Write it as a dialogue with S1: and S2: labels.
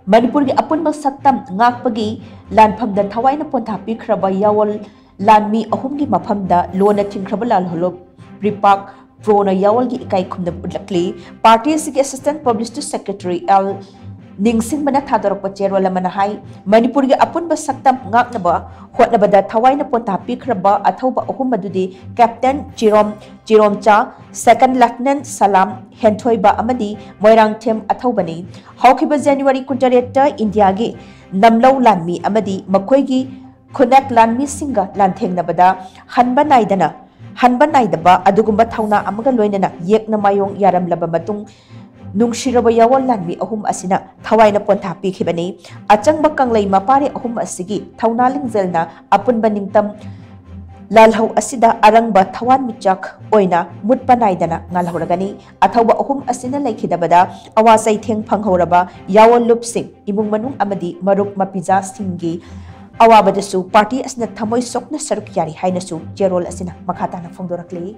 S1: Manipur gi apun bang saktam ngak pagi lanfam da thawai na pon thapi khraba yawol lanmi ahum gi mafam da lona thingkhraba lal holop ripak pro na yawol gi ikai khumda utlakli party sig assistant publicity secretary L ningsing mana thadorok pa chero lamana hai Manipur gi apun ba saktam ngak na ba hotna ba da thawai na pon thapi khraba athauba ahum madudi captain Chirom cha second lieutenant Salam Henthoi ba amadi Moirang Them athaubani hawkiba January 28 ta India gi namlau lanmi amadi makhoi gi khunak lanmi singa lantheng na bada hanba naidaba adugumba thauna amaga loinana yekna mayong yaram laba matung nungshiraba yawol lanmi ahum asina thawaina pontha pikhibani achangba kanglei mapare ahum asigi thauna lingzelna apunba ningtam lalhau asida arangba thawan michak oina mutpa naidana ngalhoragani athauba ahum asina laikhidabada awasai theng phanghoraba yawol lupsing imung manung amadi marup mapija singi awabadasu party asna thamoi sokna saruk yari hainasu jerol asina makhatana phongdorakli